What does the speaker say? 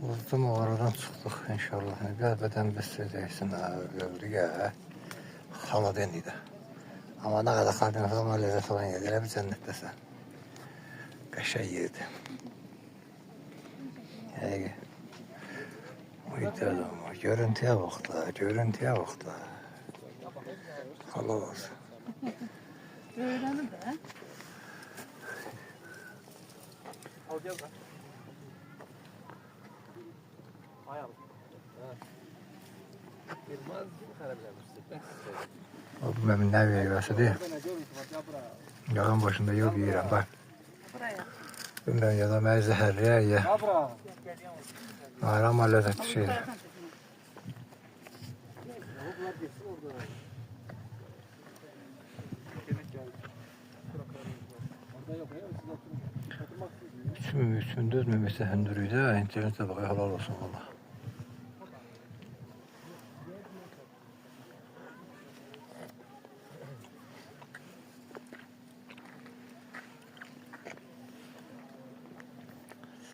Uzun oradan çıxdıq inşallah. Qəlbədən bəstəcəksin gördük ya. Xaladen idi. Amma nə qədər xaladen falan lezzət olan yerdir. Elə bir cənnətdəsən. Qəşəng yerdir. Həqiqi. Görüntüyə bax da, görüntüyə bax da. Halal olsun. Öğreni de. Al gel bak. Ayağım. Yılmaz xərabləmişdi. O bu mənim nə verəsidir? Yağın başında yox yeyirəm, bax. Buraya. Bilmirəm ya da mənə zəhərləyər ya. Amma ləzzətli şeydir. Üçün dözməmişsə hündürlükdə internetdə bax halal olsun valla.